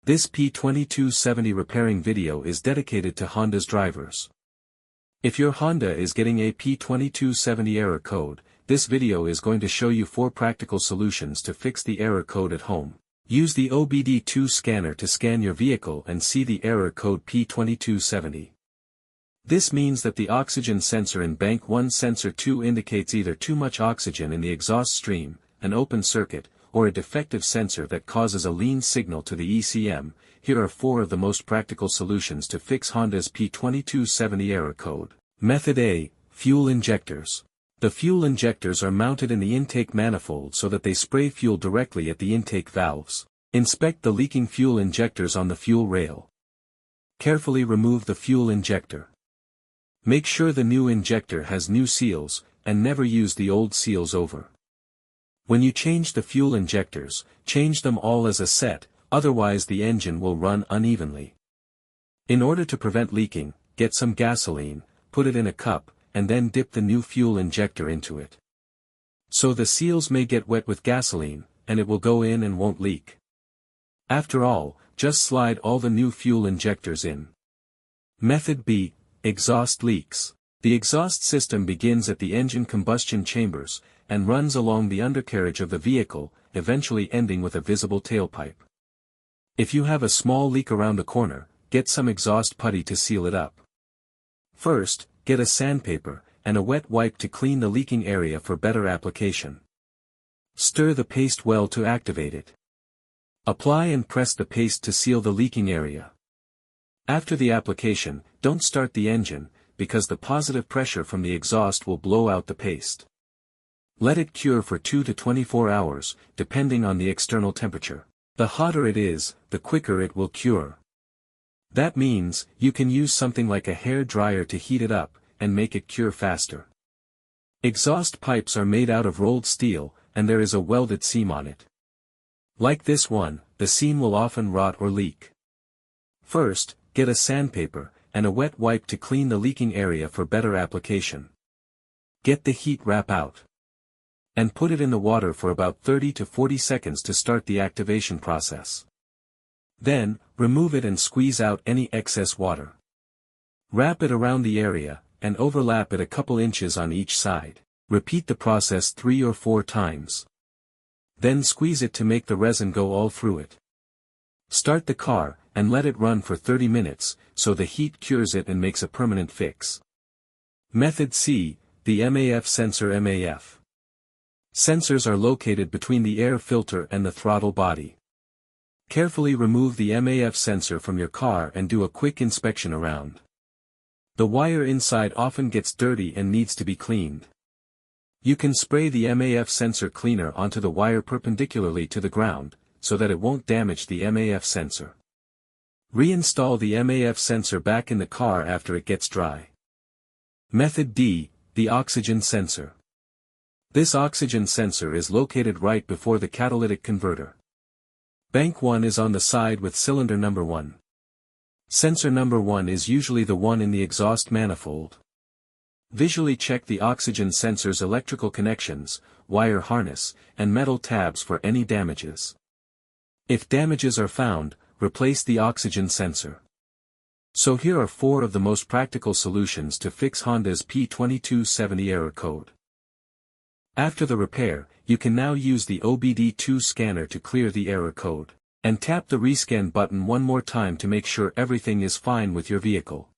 This P2270 repairing video is dedicated to Honda's drivers. If your Honda is getting a P2270 error code, this video is going to show you 4 practical solutions to fix the error code at home. Use the OBD2 scanner to scan your vehicle and see the error code P2270. This means that the oxygen sensor in bank 1 sensor 2 indicates either too much oxygen in the exhaust stream, an open circuit, or a defective sensor that causes a lean signal to the ECM. Here are 4 of the most practical solutions to fix Honda's P2270 error code. Method A. Fuel injectors. The fuel injectors are mounted in the intake manifold so that they spray fuel directly at the intake valves. Inspect the leaking fuel injectors on the fuel rail. Carefully remove the fuel injector. Make sure the new injector has new seals, and never use the old seals over. When you change the fuel injectors, change them all as a set, otherwise the engine will run unevenly. In order to prevent leaking, get some gasoline, put it in a cup, and then dip the new fuel injector into it. So the seals may get wet with gasoline, and it will go in and won't leak. After all, just slide all the new fuel injectors in. Method B. Exhaust leaks. The exhaust system begins at the engine combustion chambers, and runs along the undercarriage of the vehicle, eventually ending with a visible tailpipe. If you have a small leak around a corner, get some exhaust putty to seal it up. First, get a sandpaper, and a wet wipe to clean the leaking area for better application. Stir the paste well to activate it. Apply and press the paste to seal the leaking area. After the application, don't start the engine, because the positive pressure from the exhaust will blow out the paste. Let it cure for 2 to 24 hours, depending on the external temperature. The hotter it is, the quicker it will cure. That means, you can use something like a hair dryer to heat it up, and make it cure faster. Exhaust pipes are made out of rolled steel, and there is a welded seam on it. Like this one, the seam will often rot or leak. First, get a sandpaper, and a wet wipe to clean the leaking area for better application. Get the heat wrap out. And put it in the water for about 30 to 40 seconds to start the activation process. Then, remove it and squeeze out any excess water. Wrap it around the area, and overlap it a couple inches on each side. Repeat the process 3 or 4 times. Then squeeze it to make the resin go all through it. Start the car, and let it run for 30 minutes, so the heat cures it and makes a permanent fix. Method C. The MAF sensor. MAF sensors are located between the air filter and the throttle body. Carefully remove the MAF sensor from your car and do a quick inspection around. The wire inside often gets dirty and needs to be cleaned. You can spray the MAF sensor cleaner onto the wire perpendicularly to the ground, so that it won't damage the MAF sensor. Reinstall the MAF sensor back in the car after it gets dry. Method D. The oxygen sensor. This oxygen sensor is located right before the catalytic converter. Bank 1 is on the side with cylinder number 1. Sensor number 1 is usually the one in the exhaust manifold. Visually check the oxygen sensor's electrical connections, wire harness, and metal tabs for any damages. If damages are found, replace the oxygen sensor. So here are 4 of the most practical solutions to fix Honda's P2270 error code. After the repair, you can now use the OBD2 scanner to clear the error code, and tap the rescan button one more time to make sure everything is fine with your vehicle.